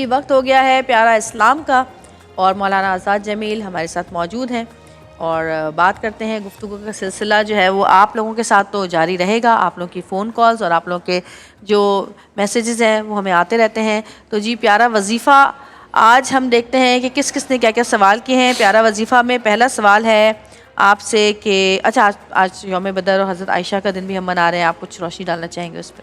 ابھی وقت ہو گیا ہے پیارا اسلام کا، اور مولانا آزاد جمیل ہمارے ساتھ موجود ہیں اور بات کرتے ہیں۔ گفتگو کا سلسلہ جو ہے وہ آپ لوگوں کے ساتھ تو جاری رہے گا، آپ لوگوں کی فون کالز اور آپ لوگوں کے جو میسیجز ہیں وہ ہمیں آتے رہتے ہیں۔ تو جی پیارا وظیفہ آج ہم دیکھتے ہیں کہ کس کس نے کیا کیا سوال کیے ہیں۔ پیارا وظیفہ میں پہلا سوال ہے آپ سے کہ اچھا آج یوم بدر اور حضرت عائشہ کا دن بھی ہم منا رہے ہیں، آپ کچھ روشنی ڈالنا چاہیں گے اس پہ؟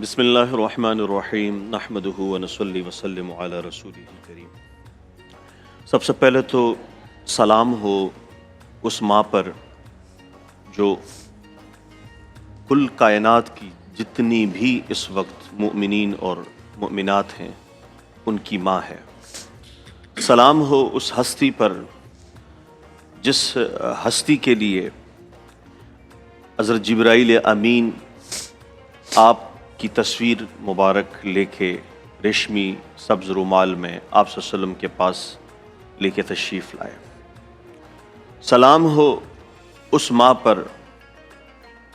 بسم اللہ الرحمن الرحیم، نحمدہ ونصلی وسلم علی رسولہ الکریم۔ سب سے پہلے تو سلام ہو اس ماں پر جو کل کائنات کی جتنی بھی اس وقت مؤمنین اور مؤمنات ہیں ان کی ماں ہے۔ سلام ہو اس ہستی پر جس ہستی کے لیے حضرت جبرائیل امین آپ کی تصویر مبارک لے کے ریشمی سبز رومال میں آپ صلی اللہ علیہ وسلم کے پاس لے کے تشریف لائے۔ سلام ہو اس ماں پر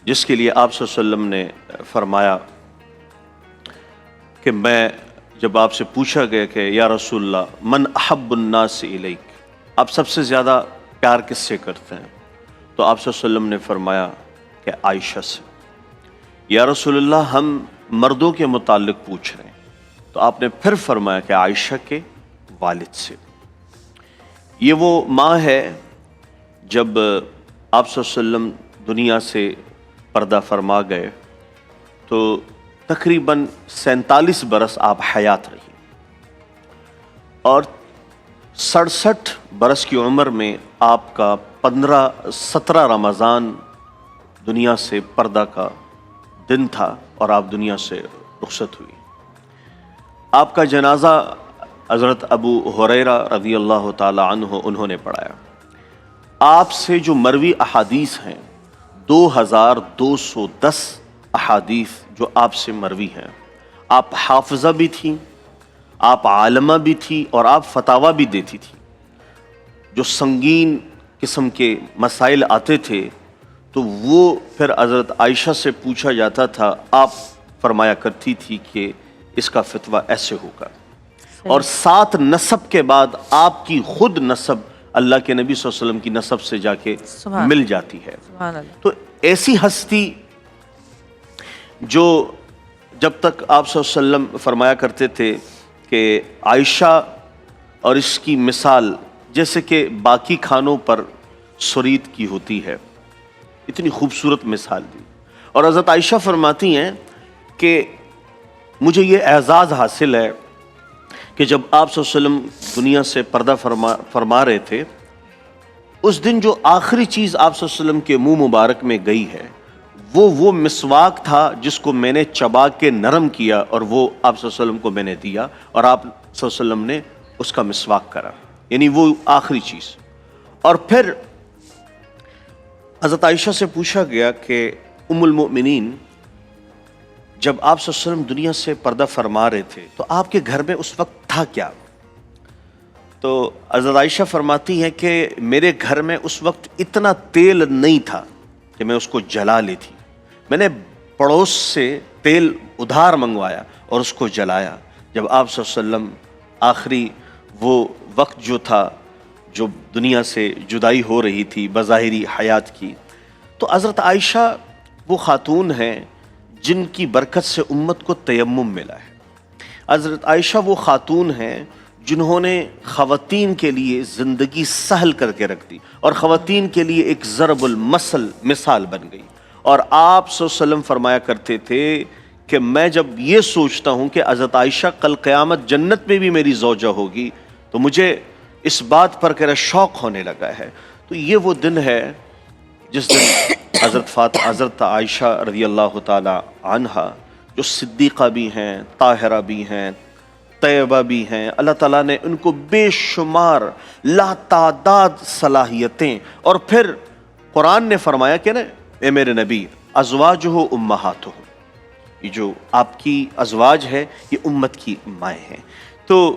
جس کے لیے آپ صلی اللہ علیہ وسلم نے فرمایا کہ میں جب آپ سے پوچھا گیا کہ یا رسول اللہ من احب الناس الیک، آپ سب سے زیادہ پیار کس سے کرتے ہیں؟ تو آپ صلی اللہ علیہ وسلم نے فرمایا کہ عائشہ سے۔ یا رسول اللہ ہم مردوں کے متعلق پوچھ رہے ہیں، تو آپ نے پھر فرمایا کہ عائشہ کے والد سے۔ یہ وہ ماں ہے جب آپ صلی اللہ علیہ وسلم دنیا سے پردہ فرما گئے تو تقریباً 47 برس آپ حیات رہی، اور 67 برس کی عمر میں آپ کا 17 رمضان دنیا سے پردہ کا دن تھا اور آپ دنیا سے رخصت ہوئی۔ آپ کا جنازہ حضرت ابو ہریرہ رضی اللہ تعالی عنہ انہوں نے پڑھایا۔ آپ سے جو مروی احادیث ہیں 2210 احادیث جو آپ سے مروی ہیں۔ آپ حافظہ بھی تھیں، آپ عالمہ بھی تھی، اور آپ فتاویٰ بھی دیتی تھی۔ جو سنگین قسم کے مسائل آتے تھے تو وہ پھر حضرت عائشہ سے پوچھا جاتا تھا، آپ فرمایا کرتی تھی کہ اس کا فتویٰ ایسے ہوگا، اور 7 نسب کے بعد آپ کی خود نسب اللہ کے نبی صلی اللہ علیہ وسلم کی نسب سے جا کے مل جاتی ہے۔ تو ایسی ہستی جو جب تک آپ صلی اللہ علیہ وسلم فرمایا کرتے تھے کہ عائشہ اور اس کی مثال جیسے کہ باقی کھانوں پر سرید کی ہوتی ہے، اتنی خوبصورت مثال دی۔ اور حضرت عائشہ فرماتی ہیں کہ مجھے یہ اعزاز حاصل ہے کہ جب آپ صلی اللہ علیہ وسلم دنیا سے پردہ فرما رہے تھے، اس دن جو آخری چیز آپ صلی اللہ علیہ وسلم کے منہ مبارک میں گئی ہے وہ مسواک تھا جس کو میں نے چبا کے نرم کیا، اور وہ آپ صلی اللہ علیہ وسلم کو میں نے دیا، اور آپ صلی اللہ علیہ وسلم نے اس کا مسواک کرا، یعنی وہ آخری چیز۔ اور پھر حضرت عائشہ سے پوچھا گیا کہ ام المؤمنین جب آپ صلی اللہ علیہ وسلم دنیا سے پردہ فرما رہے تھے تو آپ کے گھر میں اس وقت تھا کیا؟ تو حضرت عائشہ فرماتی ہیں کہ میرے گھر میں اس وقت اتنا تیل نہیں تھا کہ میں اس کو جلا لیتی، میں نے پڑوس سے تیل ادھار منگوایا اور اس کو جلایا۔ جب آپ صلی اللہ علیہ وسلم آخری وہ وقت جو تھا جو دنیا سے جدائی ہو رہی تھی بظاہری حیات کی، تو حضرت عائشہ وہ خاتون ہیں جن کی برکت سے امت کو تیمم ملا ہے۔ حضرت عائشہ وہ خاتون ہیں جنہوں نے خواتین کے لیے زندگی سہل کر کے رکھ دی، اور خواتین کے لیے ایک ضرب المثل مثال بن گئی۔ اور آپ صلی اللہ علیہ وسلم فرمایا کرتے تھے کہ میں جب یہ سوچتا ہوں کہ حضرت عائشہ کل قیامت جنت میں بھی میری زوجہ ہوگی تو مجھے اس بات پر کہ شوق ہونے لگا ہے۔ تو یہ وہ دن ہے جس دن حضرت عائشہ رضی اللہ تعالی عنہا جو صدیقہ بھی ہیں، طاہرہ بھی ہیں، طیبہ بھی ہیں، اللہ تعالیٰ نے ان کو بے شمار لا تعداد صلاحیتیں، اور پھر قرآن نے فرمایا کہ نا اے میرے نبی ازواجہ امہاتہ، یہ جو آپ کی ازواج ہے یہ امت کی مائیں ہیں۔ تو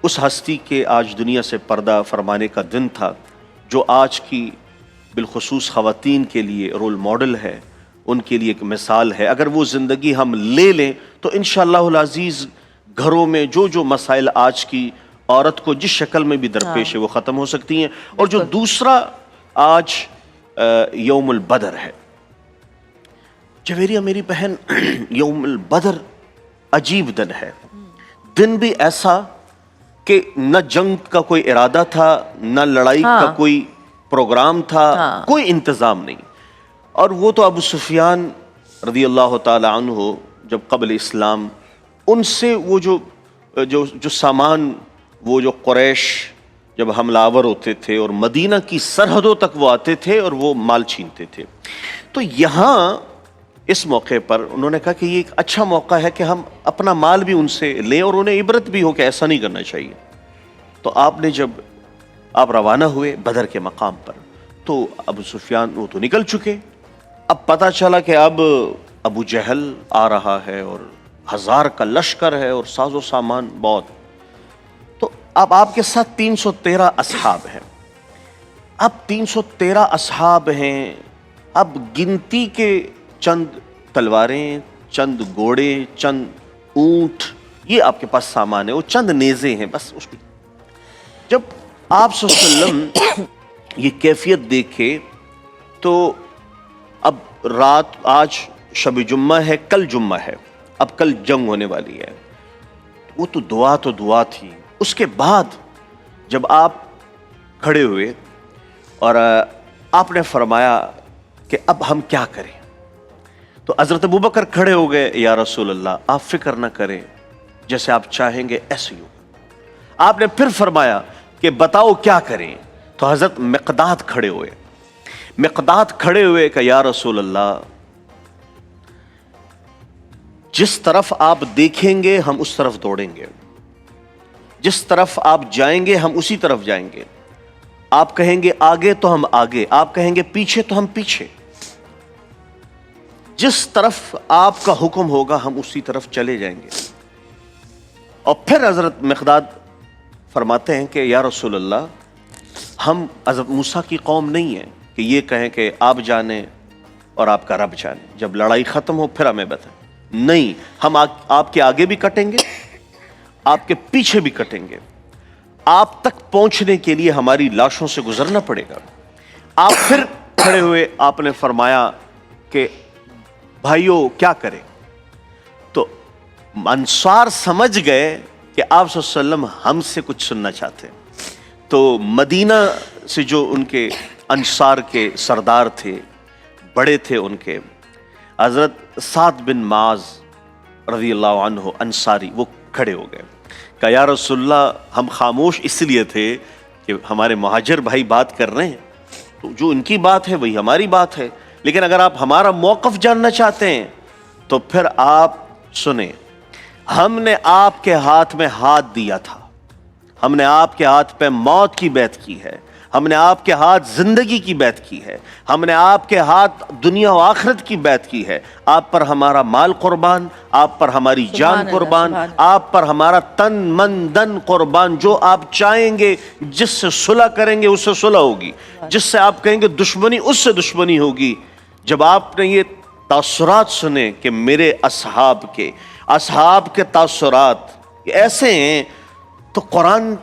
اس ہستی کے آج دنیا سے پردہ فرمانے کا دن تھا جو آج کی بالخصوص خواتین کے لیے رول ماڈل ہے، ان کے لیے ایک مثال ہے۔ اگر وہ زندگی ہم لے لیں تو انشاءاللہ العزیز گھروں میں جو مسائل آج کی عورت کو جس شکل میں بھی درپیش ہے وہ ختم ہو سکتی ہیں. اور جو دوسرا آج یوم البدر ہے جویریہ میری بہن، یوم البدر عجیب دن ہے. دن بھی ایسا کہ نہ جنگ کا کوئی ارادہ تھا، نہ لڑائی کا کوئی پروگرام تھا، کوئی انتظام نہیں. اور وہ تو ابو سفیان رضی اللہ تعالی عنہ جب قبل اسلام ان سے وہ جو سامان، وہ جو قریش جب حملہ آور ہوتے تھے اور مدینہ کی سرحدوں تک وہ آتے تھے اور وہ مال چھینتے تھے، تو یہاں اس موقع پر انہوں نے کہا کہ یہ ایک اچھا موقع ہے کہ ہم اپنا مال بھی ان سے لیں اور انہیں عبرت بھی ہو کہ ایسا نہیں کرنا چاہیے. تو جب آپ روانہ ہوئے بدر کے مقام پر تو ابو سفیان وہ تو نکل چکے. اب پتہ چلا کہ اب ابو جہل آ رہا ہے اور 1000 کا لشکر ہے اور ساز و سامان بہت. تو اب آپ کے ساتھ 313 اصحاب ہیں. اب 313 اصحاب ہیں. اب گنتی کے چند تلواریں، چند گھوڑے، چند اونٹ، یہ آپ کے پاس سامان ہے، وہ چند نیزے ہیں بس. اس کی جب آپ صلی اللہ علیہ وسلم یہ کیفیت دیکھے تو اب رات، آج شب جمعہ ہے، کل جمعہ ہے، اب کل جنگ ہونے والی ہے. وہ تو دعا تھی. اس کے بعد جب آپ کھڑے ہوئے اور آپ نے فرمایا کہ اب ہم کیا کریں، تو حضرت ابوبکر کھڑے ہو گئے، یا رسول اللہ آپ فکر نہ کریں، جیسے آپ چاہیں گے ایسے ہی ہوگا. آپ نے پھر فرمایا کہ بتاؤ کیا کریں، تو حضرت مقداد کھڑے ہوئے. مقداد کھڑے ہوئے کہ یا رسول اللہ جس طرف آپ دیکھیں گے ہم اس طرف دوڑیں گے، جس طرف آپ جائیں گے ہم اسی طرف جائیں گے. آپ کہیں گے آگے تو ہم آگے، آپ کہیں گے پیچھے تو ہم پیچھے. جس طرف آپ کا حکم ہوگا ہم اسی طرف چلے جائیں گے. اور پھر حضرت مقداد فرماتے ہیں کہ یا رسول اللہ ہم حضرت موسیٰ کی قوم نہیں ہیں کہ یہ کہیں کہ آپ جانیں اور آپ کا رب جانے، جب لڑائی ختم ہو پھر ہمیں بتائیں. نہیں، ہم آپ کے آگے بھی کٹیں گے، آپ کے پیچھے بھی کٹیں گے. آپ تک پہنچنے کے لیے ہماری لاشوں سے گزرنا پڑے گا. آپ پھر کھڑے ہوئے، آپ نے فرمایا کہ بھائیو کیا کریں. تو انصار سمجھ گئے کہ آپ صلی اللہ علیہ وسلم ہم سے کچھ سننا چاہتے ہیں. تو مدینہ سے جو ان کے انصار کے سردار تھے، بڑے تھے ان کے، حضرت سعد بن معاذ رضی اللہ عنہ انصاری، وہ کھڑے ہو گئے کہ یا رسول اللہ ہم خاموش اس لیے تھے کہ ہمارے مہاجر بھائی بات کر رہے ہیں، تو جو ان کی بات ہے وہی ہماری بات ہے، لیکن اگر آپ ہمارا موقف جاننا چاہتے ہیں تو پھر آپ سنیں. ہم نے آپ کے ہاتھ میں ہاتھ دیا تھا، ہم نے آپ کے ہاتھ پہ موت کی بیعت کی ہے، ہم نے آپ کے ہاتھ زندگی کی بیعت کی ہے، ہم نے آپ کے ہاتھ دنیا و آخرت کی بیعت کی ہے. آپ پر ہمارا مال قربان، آپ پر ہماری جان قربان، آپ پر ہمارا تن من دن قربان. جو آپ چاہیں گے، جس سے صلح کریں گے اس سے صلح ہوگی، جس سے آپ کہیں گے دشمنی اس سے دشمنی ہوگی. جب آپ نے یہ تاثرات سنے کہ میرے اصحاب کے تاثرات ایسے ہیں، تو قرآن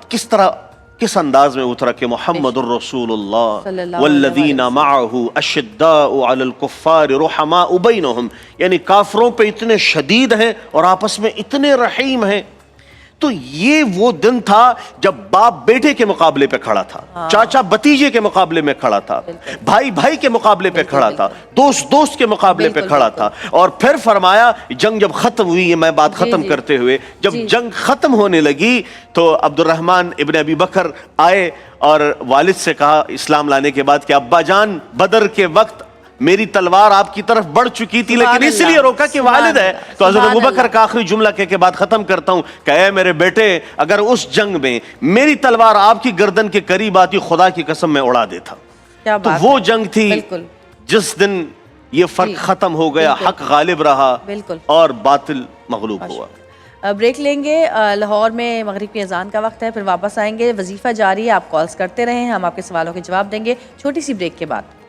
کس انداز میں اترا کہ محمد الرسول اللہ والذین معہ اشداء علی الکفار رحماء بینہم، یعنی کافروں پہ اتنے شدید ہیں اور آپس میں اتنے رحیم ہیں. تو یہ وہ دن تھا جب باپ بیٹے کے مقابلے پہ کھڑا تھا، چاچا بھتیجے کے مقابلے میں کھڑا تھا، بھائی بھائی کے مقابلے پہ کھڑا تھا، دوست کے مقابلے پہ کھڑا تھا. اور پھر فرمایا جنگ جب ختم ہوئی، یہ میں بات ختم کرتے ہوئے، جب جنگ ختم ہونے لگی تو عبد الرحمن ابن ابی بکر آئے اور والد سے کہا اسلام لانے کے بعد کہ ابا جان بدر کے وقت میری تلوار آپ کی طرف بڑھ چکی تھی لیکن اس لیے روکا کہ والد ہے. تو حضرت ابوبکر کا آخری جملہ کہہ کے بعد ختم کرتا ہوں کہ اے میرے بیٹے، اگر اس جنگ میں میری تلوار آپ کی گردن کے قریب آتی، خدا کی قسم میں اڑا دیتا. تو وہ جنگ تھی جس دن یہ فرق ختم ہو گیا، حق غالب رہا اور باطل مغلوب ہوا. بریک لیں گے، لاہور میں مغرب کی اذان کا وقت ہے، پھر واپس آئیں گے. وظیفہ جاری ہے، آپ کالز کرتے رہیں، ہم آپ کے سوالوں کے جواب دیں گے چھوٹی سی بریک کے بعد.